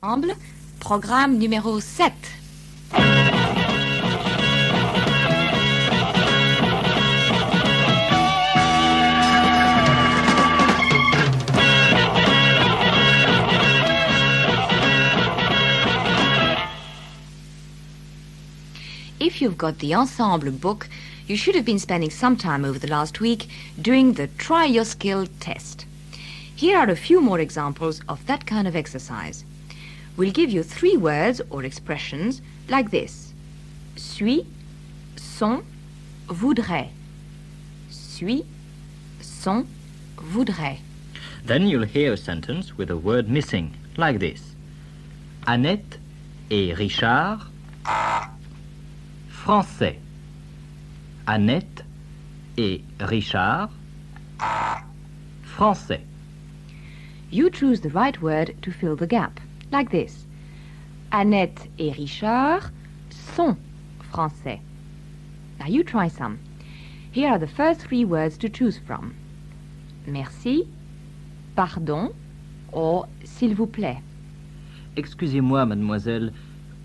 Ensemble, programme numéro 7. If you've got the Ensemble book, you should have been spending some time over the last week doing the Try Your Skill test. Here are a few more examples of that kind of exercise. We'll give you 3 words or expressions like this. Suis, sont, voudrait. Suis, sont, voudrait. Then you'll hear a sentence with a word missing, like this. Annette et Richard, français. Annette et Richard, français. You choose the right word to fill the gap, like this. Annette et Richard sont français. Now you try some. Here are the first 3 words to choose from. Merci, pardon, or s'il vous plaît. Excusez-moi, mademoiselle,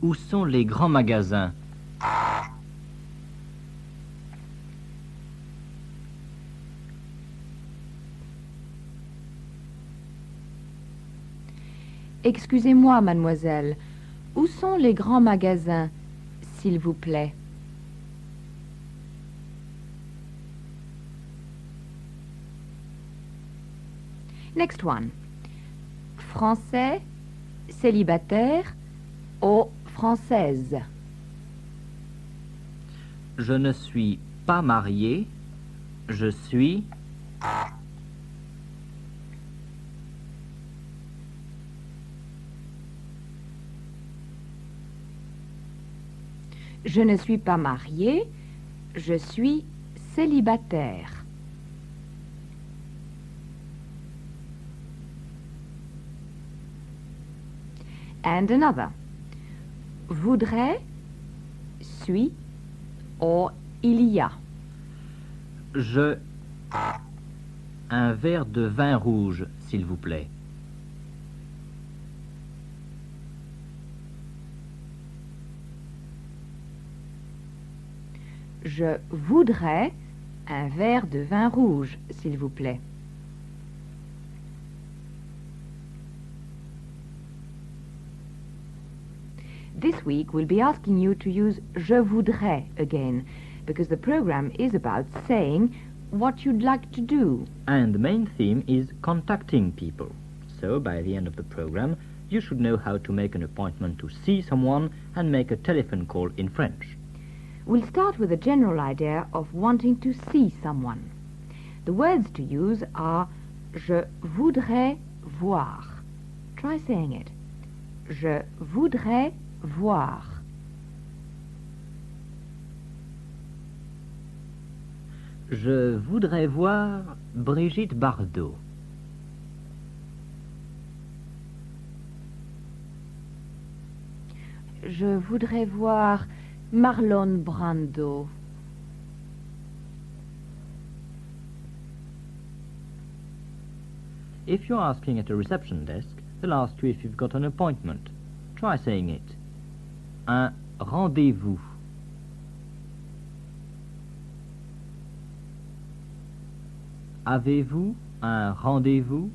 où sont les grands magasins? Excusez-moi, mademoiselle, où sont les grands magasins, s'il vous plaît? Next one. Français, célibataire, ou française. Je ne suis pas marié, je suis... Je ne suis pas mariée, je suis célibataire. And another. Voudrais, suis, or il y a. Je... Un verre de vin rouge, s'il vous plaît. Je voudrais un verre de vin rouge, s'il vous plaît. This week we'll be asking you to use je voudrais again, because the program is about saying what you'd like to do. And the main theme is contacting people. So by the end of the program, you should know how to make an appointment to see someone and make a telephone call in French. We'll start with a general idea of wanting to see someone. The words to use are je voudrais voir. Try saying it. Je voudrais voir. Je voudrais voir Brigitte Bardot. Je voudrais voir Marlon Brando. If you're asking at a reception desk, they'll ask you if you've got an appointment. Try saying it. Un rendez-vous. Avez-vous un rendez-vous?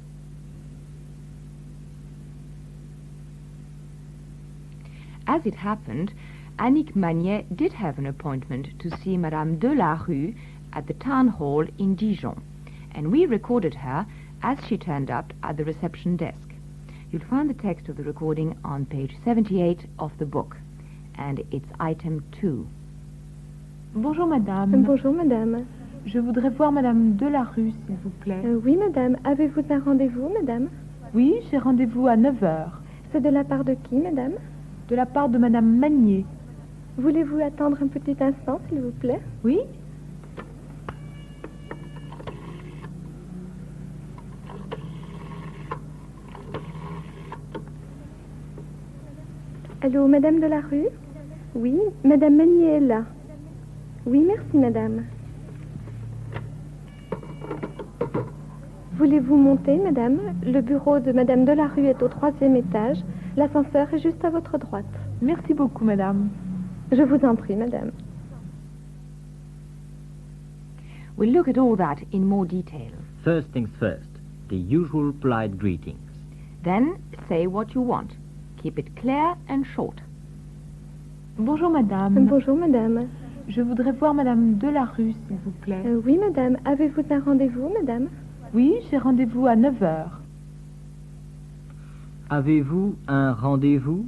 As it happened, Annick Magnet did have an appointment to see Madame Delarue at the town hall in Dijon, and we recorded her as she turned up at the reception desk. You'll find the text of the recording on page 78 of the book, and it's item 2. Bonjour madame. Bonjour madame. Je voudrais voir madame Delarue, s'il vous plaît. Oui madame. Avez-vous un rendez-vous madame? Oui, j'ai rendez-vous à 9h. C'est de la part de qui madame? De la part de madame Magnier. Voulez-vous attendre un petit instant, s'il vous plaît? Oui. Allô, madame Delarue? Oui, madame Magnier est là. Oui, merci madame. Voulez-vous monter, madame? Le bureau de madame Delarue est au 3e étage. L'ascenseur est juste à votre droite. Merci beaucoup, madame. Je vous en prie, madame. We'll look at all that in more detail. First things first, the usual polite greetings. Then say what you want. Keep it clear and short. Bonjour, madame. Bonjour, madame. Je voudrais voir madame Delarue, s'il vous plaît. Oui, madame. Avez-vous un rendez-vous, madame? Oui, j'ai rendez-vous à 9 heures. Avez-vous un rendez-vous?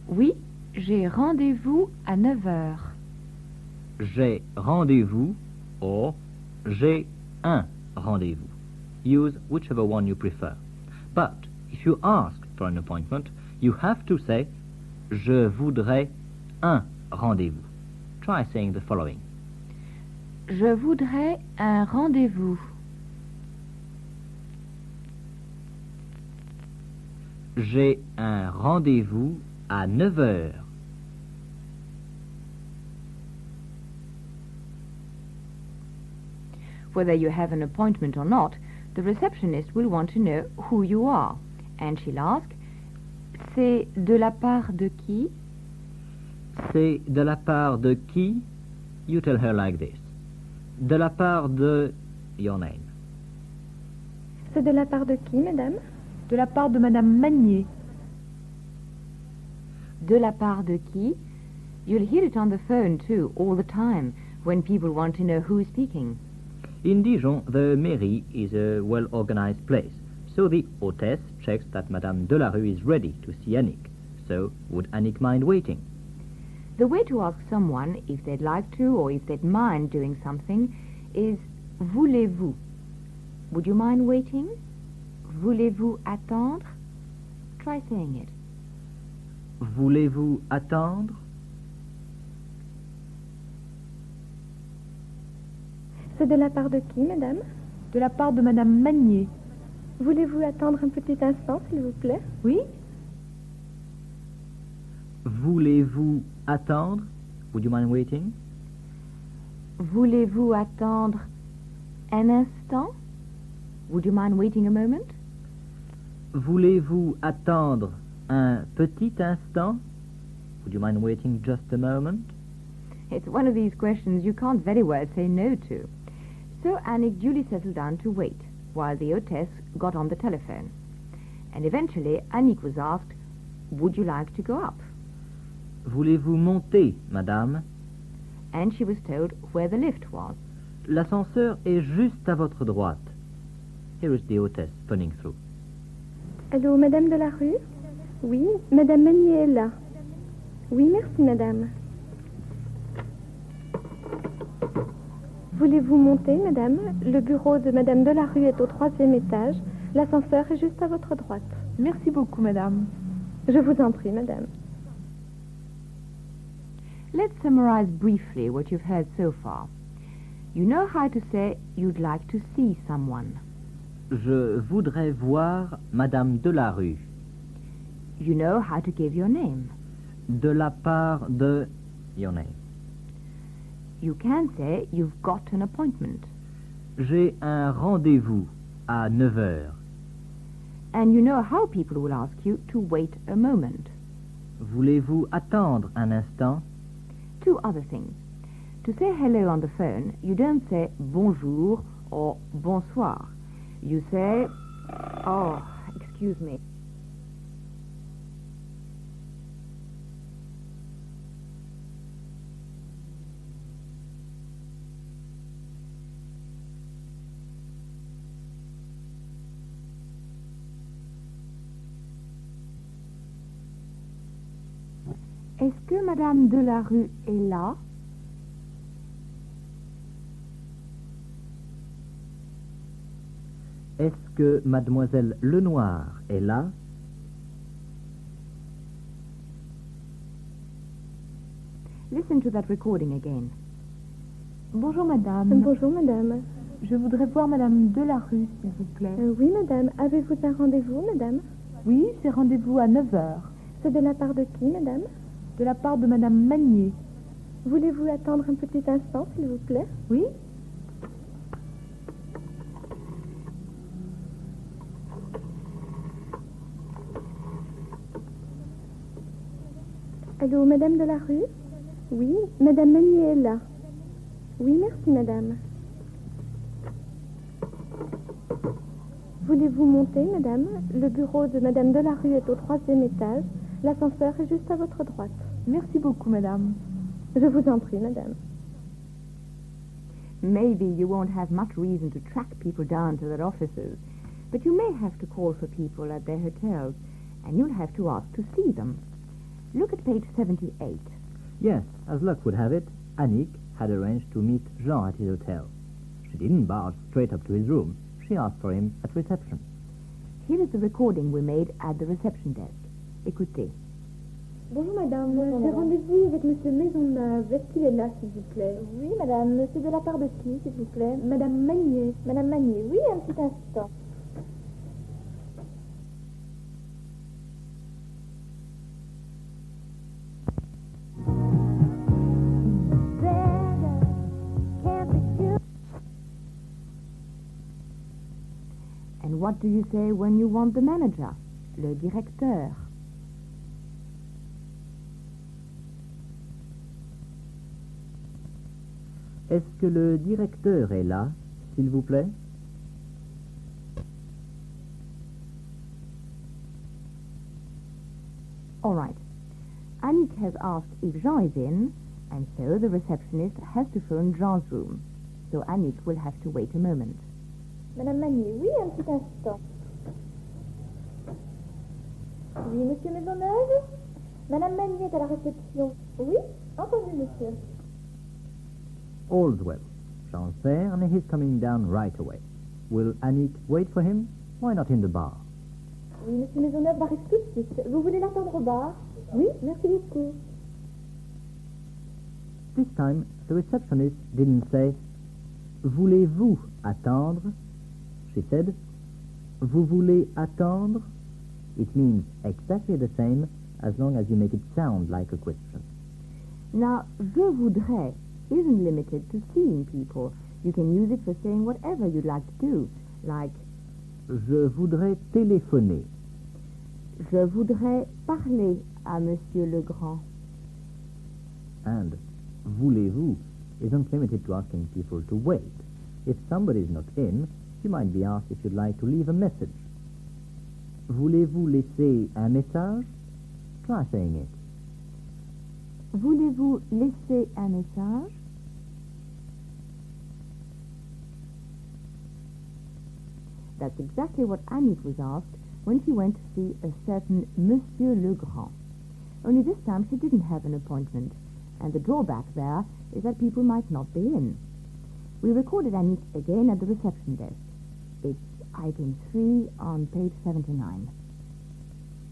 Oui, j'ai rendez-vous à 9 heures. J'ai rendez-vous or j'ai un rendez-vous. Use whichever one you prefer. But if you ask for an appointment, you have to say je voudrais un rendez-vous. Try saying the following. Je voudrais un rendez-vous. J'ai un rendez-vous à 9 heures. Whether you have an appointment or not, the receptionist will want to know who you are. And she'll ask, c'est de la part de qui? C'est de la part de qui? You tell her like this. De la part de your name. C'est de la part de qui, madame? De la part de madame Magnier. De la part de qui? You'll hear it on the phone too, all the time, when people want to know who is speaking. In Dijon, the mairie is a well-organized place, so the hostess checks that Madame Delarue is ready to see Annick. So, would Annick mind waiting? The way to ask someone if they'd like to or if they'd mind doing something is voulez-vous? Would you mind waiting? Voulez-vous attendre? Try saying it. Voulez-vous attendre? C'est de la part de qui, madame? De la part de madame Magnier. Voulez-vous attendre un petit instant, s'il vous plaît? Oui? Voulez-vous attendre? Would you mind waiting? Voulez-vous attendre un instant? Would you mind waiting a moment? Voulez-vous attendre un petit instant? Would you mind waiting just a moment? It's one of these questions you can't very well say no to. So Annick duly settled down to wait, while the hostess got on the telephone. And eventually Annick was asked, would you like to go up? Voulez-vous monter, madame? And she was told where the lift was. L'ascenseur est juste à votre droite. Here is the hostess phoning through. Allô, madame Delarue? Oui, madame Magnier est là. Oui, merci, madame. Voulez-vous monter, madame? Le bureau de madame Delarue est au 3e étage. L'ascenseur est juste à votre droite. Merci beaucoup, madame. Je vous en prie, madame. Let's summarize briefly what you've heard so far. You know how to say you'd like to see someone. Je voudrais voir Madame Delarue. You know how to give your name. De la part de your name. You can say you've got an appointment. J'ai un rendez-vous à 9 heures. And you know how people will ask you to wait a moment. Voulez-vous attendre un instant? Two other things. To say hello on the phone, you don't say bonjour or bonsoir. You say, oh, excuse me. Est-ce que Madame Delarue est là? Est-ce que Mademoiselle Lenoir est là? Listen to that recording again. Bonjour, madame. Bonjour, madame. Je voudrais voir madame Delarue, s'il vous plaît. Oui, madame. Avez-vous un rendez-vous, madame? Oui, j'ai rendez-vous à 9 heures. C'est de la part de qui, madame? De la part de madame Magnier. Voulez-vous attendre un petit instant, s'il vous plaît? Oui? Allô, Madame de la Rue? Oui, Madame Meunier est là. Oui, merci, Madame. Voulez-vous monter, Madame? Le bureau de Madame de la Rue est au 3e étage. L'ascenseur est juste à votre droite. Merci beaucoup, madame. Je vous en prie, Madame. Maybe you won't have much reason to track people down to their offices, but you may have to call for people at their hotels, and you'll have to ask to see them. Look at page 78. Yes, as luck would have it, Annick had arranged to meet Jean at his hotel. She didn't barge straight up to his room. She asked for him at reception. Here is the recording we made at the reception desk. Écoutez. Bonjour, Madame. J'ai rendez-vous avec Monsieur Maisonneuve. Est-ce qu'il est là, s'il vous plaît? Oui, Madame. C'est de la part de qui, s'il vous plaît? Madame Magnier. Madame Magnier, oui, un petit instant. And what do you say when you want the manager, le directeur? Est-ce que le directeur est là, s'il vous plaît? All right. Annick has asked if Jean is in, and so the receptionist has to phone Jean's room. So Annick will have to wait a moment. Madame Magnier, oui, un petit instant. Oui, Monsieur Maisonneuve? Madame Magnier est à la réception. Oui, entendu, monsieur. All's well. Jean's there, and he's coming down right away. Will Annick wait for him? Why not in the bar? Oui, Monsieur Maisonneuve arrive tout de suite. Vous voulez l'attendre au bar? Oui, merci beaucoup. This time, the receptionist didn't say, Voulez-vous attendre? She said, Vous voulez attendre? It means exactly the same as long as you make it sound like a question. Now, je voudrais isn't limited to seeing people. You can use it for saying whatever you'd like to do, like Je voudrais téléphoner. Je voudrais parler à Monsieur Legrand. And voulez-vous isn't limited to asking people to wait. If somebody's not in, you might be asked if you'd like to leave a message. Voulez-vous laisser un message? Try saying it. Voulez-vous laisser un message? That's exactly what Annick was asked when she went to see a certain Monsieur Legrand. Only this time she didn't have an appointment, and the drawback there is that people might not be in. We recorded Annick again at the reception desk. It's item 3 on page 79.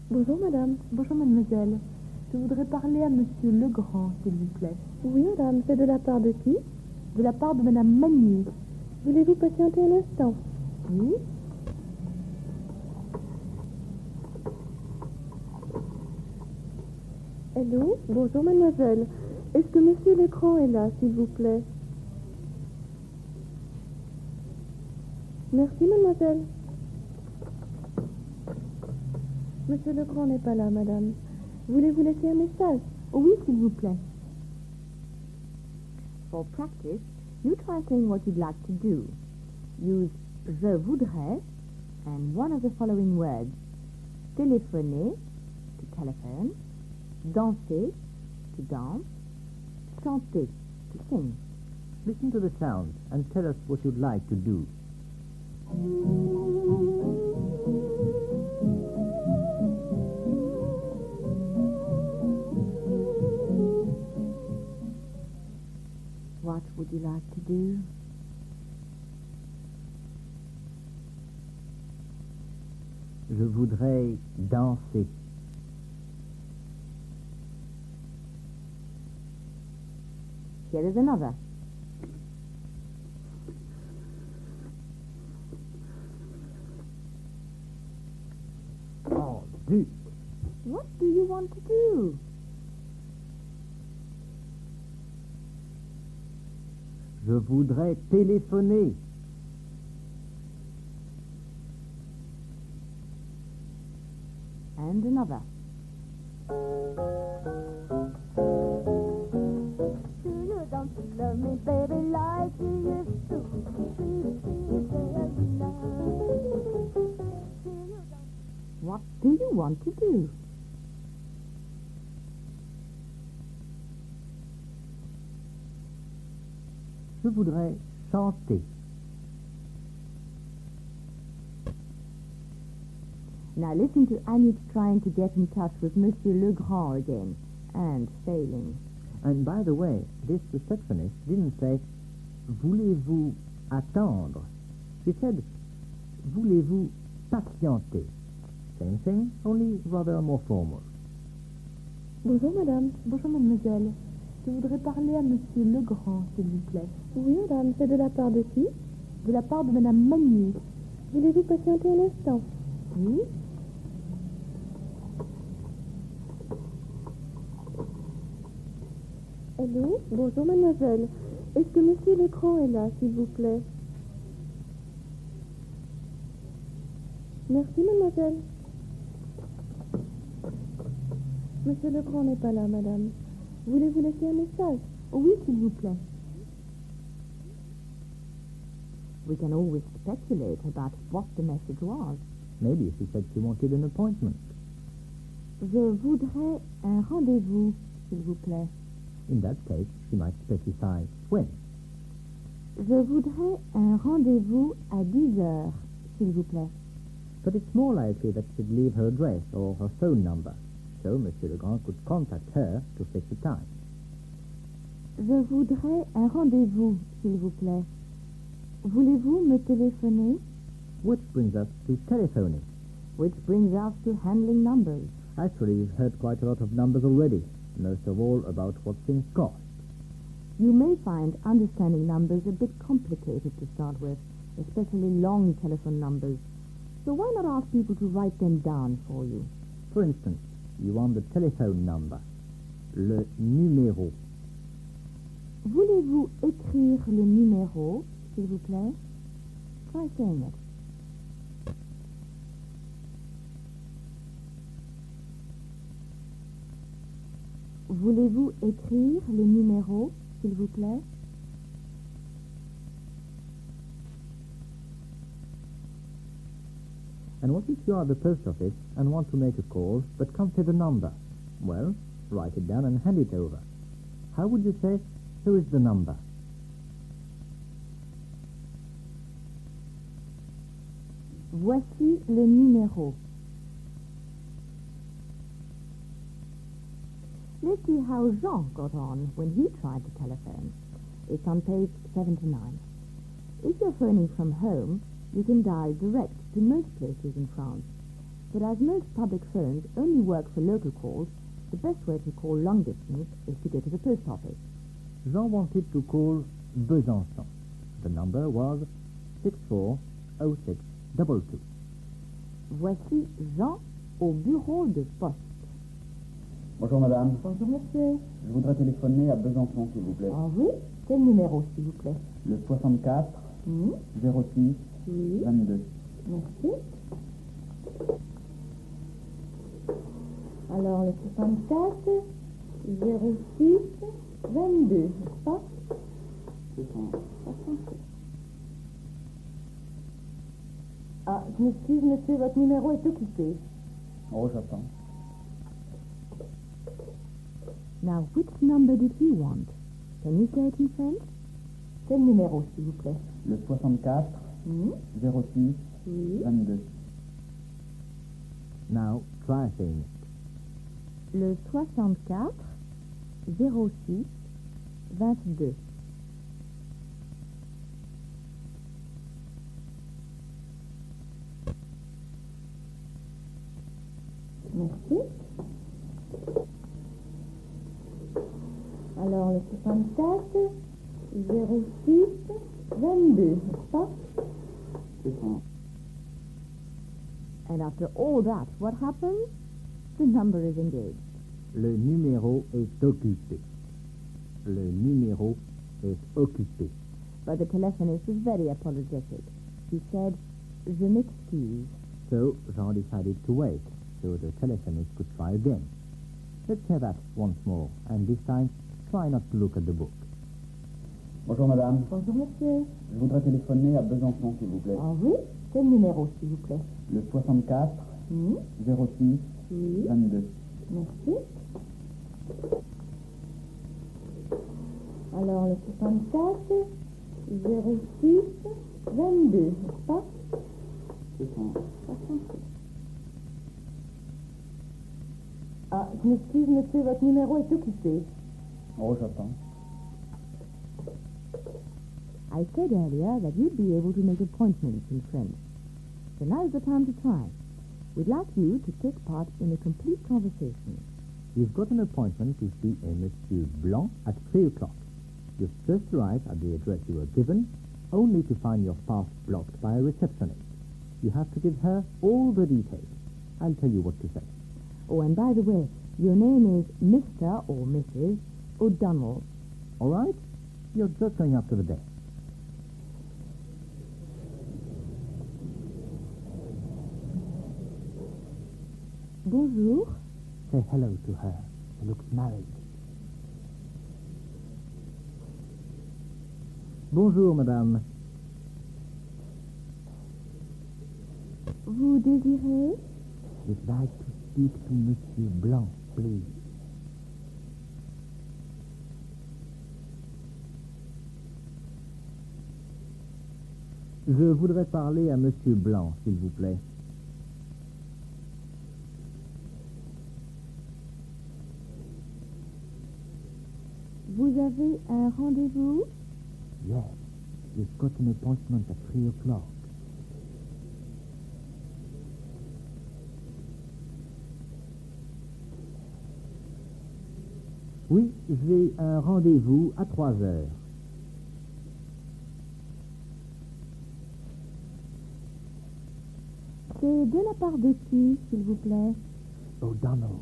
Bonjour, madame. Bonjour, mademoiselle. Je voudrais parler à Monsieur Legrand, s'il vous plaît. Oui, madame, c'est de la part de qui? De la part de madame Magnier. Voulez-vous patienter un instant? Oui? Allô? Bonjour, mademoiselle. Est-ce que Monsieur Legrand est là, s'il vous plaît? Merci, mademoiselle. Monsieur Legrand n'est pas là, madame. Voulez-vous laisser un message? Oui, s'il vous plaît. For practice, you try saying what you'd like to do. Use je voudrais and one of the following words. Téléphoner, to telephone. Danser, to dance. Chanter, to sing. Listen to the sound and tell us what you'd like to do. What would you like to do? Je voudrais danser. Here is another. Oh, zut! What do you want to do? Je voudrais téléphoner. And another. Love me, baby, like you used to. Sweet, sweet day of love. What do you want to do? Je voudrais chanter. Now listen to Annick trying to get in touch with Monsieur Legrand again, and failing. And by the way, this receptionist didn't say, voulez-vous attendre? She said, voulez-vous patienter? Same thing, only rather more formal. Bonjour madame, bonjour mademoiselle. Je voudrais parler à monsieur Legrand, s'il vous plaît. Oui, madame, c'est de la part de qui? De la part de madame Magnier. Voulez-vous patienter un instant? Oui? Allô? Bonjour, mademoiselle. Est-ce que monsieur Legrand est là, s'il vous plaît? Merci, mademoiselle. Monsieur Legrand n'est pas là, madame. Voulez-vous laisser un message? Oui, s'il vous plaît. We can always speculate about what the message was. Maybe she said she wanted an appointment. Je voudrais un rendez-vous, s'il vous plaît. In that case, she might specify when. Je voudrais un rendez-vous à 10 heures, s'il vous plaît. But it's more likely that she'd leave her address or her phone number, so Monsieur Legrand could contact her to fix the time. Je voudrais un rendez-vous, s'il vous plaît. Voulez-vous me téléphoner? Which brings us to telephoning. Which brings us to handling numbers. Actually, we've heard quite a lot of numbers already, most of all about what things cost. You may find understanding numbers a bit complicated to start with, especially long telephone numbers. So why not ask people to write them down for you? For instance, you want the telephone number, le numéro. Voulez-vous écrire le numéro, s'il vous plaît? Try saying it. Voulez-vous écrire le numéro, s'il vous plaît? And what if you are at the post office and want to make a call but can't say the number? Well, write it down and hand it over. How would you say, here is the number? Voici le numéro. Let's see how Jean got on when he tried to telephone. It's on page 79. If you're phoning from home, you can dial direct to most places in France. But as most public phones only work for local calls, the best way to call long distance is to go to the post office. Jean wanted to call Besançon. The number was 640622. Voici Jean au bureau de poste. Bonjour madame, Bonjour monsieur. je voudrais téléphoner à Besançon s'il vous plaît. Ah oui? Quel numéro, s'il vous plaît? Le 64 06 Oui. 22. Merci. Alors, le 64 06 22, n'est-ce pas? C'est ça. Ah, je m'excuse, monsieur, votre numéro est occupé. Oh, j'attends. Now, which number did he want? Can you say it in French? Quel numéro, s'il vous plaît? Le 64 06 Oui. 22. Now, try saying it. Le 64 06 22. Merci. Alors, le 64 06 22, n'est-ce pas? C'est ça. And after all that, what happens? The number is engaged. Le numéro est occupé. Le numéro est occupé. But the telephonist was very apologetic. He said, Je m'excuse. So Jean decided to wait, so the telephonist could try again. Let's hear that once more, and this time try not to look at the book. Bonjour madame. Bonjour, monsieur. Je voudrais téléphoner à Besançon, s'il vous plaît. Ah oui? Quel numéro, s'il vous plaît? Le 64 Hmm? 06 Oui. 22. Merci. Alors, le 64 06 22, n'est-ce pas? C'est ça. 66. Ah, je m'excuse, monsieur, votre numéro est occupé. Oh, j'attends. I said earlier that you'd be able to make appointments in French. So now is the time to try. We'd like you to take part in a complete conversation. You've got an appointment to see a Monsieur Blanc at 3 o'clock. You've just arrived at the address you were given, only to find your path blocked by a receptionist. You have to give her all the details. I'll tell you what to say. Oh, and by the way, your name is Mr. or Mrs. O'Donnell. All right? You're just going up to the desk. Bonjour. Say hello to her. She looks married. Bonjour, madame. Vous désirez? We'd like to speak to Monsieur Blanc, please. Je voudrais parler à Monsieur Blanc, s'il vous plaît. Vous avez un rendez-vous? Yes, you've got an appointment at 3 o'clock. Oui, j'ai un rendez-vous à 3 heures. C'est de la part de qui, s'il vous plaît? O'Donnell.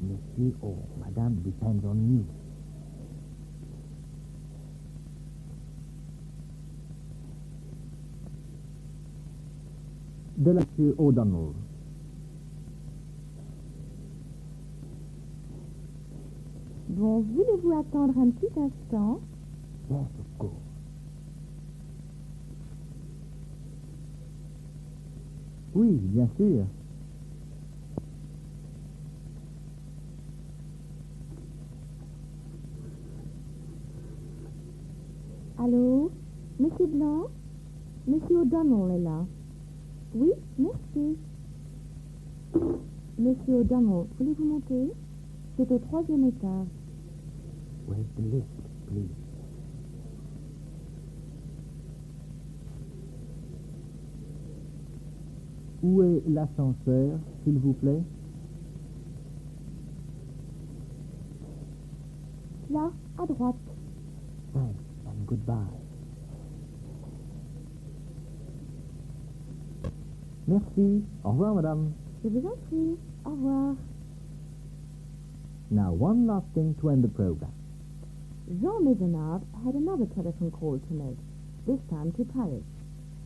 Monsieur or Madame depends on you. De la Monsieur O'Donnell. Bon, voulez-vous attendre un petit instant? Yes, of course. Oui, bien sûr. Allô? Monsieur Blanc? Monsieur O'Donnell est là. Oui, merci. Monsieur O'Donnell, voulez-vous monter? C'est au 3e étage. Where's the lift, please? Où est l'ascenseur, s'il vous plaît? Là, à droite. Thanks and goodbye. Merci. Au revoir, madame. Je vous en prie. Au revoir. Now, one last thing to end the program. Jean Maisonneuve had another telephone call to make, this time to Paris.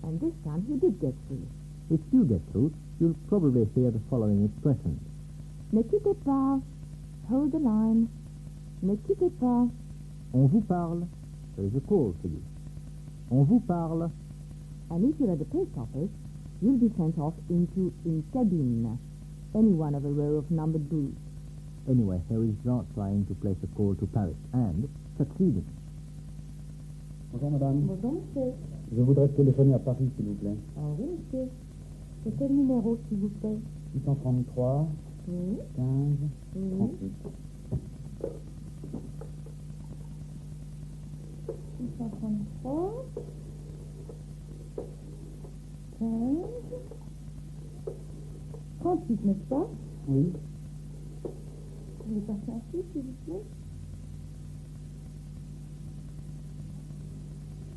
And this time he did get through. If you get through, you'll probably hear the following expressions. Ne quittez pas. Hold the line. Ne quittez pas. On vous parle. There is a call for you. On vous parle. And if you're at the post office, you'll be sent off into une cabine, any one of a row of numbered booths. Anyway, here is Jean trying to place a call to Paris and succeeding. Bonjour madame. Bonjour, monsieur. Je voudrais téléphoner à Paris, s'il vous plaît. Ah oui, monsieur. C'est quel numéro, s'il vous plaît? 633 Oui. 15 Oui. 38. 633 15 38, n'est-ce pas? Oui. Vous voulez passer un fil, s'il vous plaît?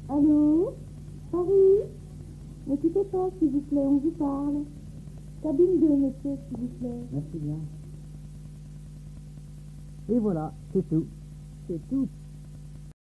Allô? Paris? Ne quittez pas, s'il vous plaît, on vous parle. Cabine 2, monsieur, s'il vous plaît. Merci bien. Et voilà, c'est tout. C'est tout.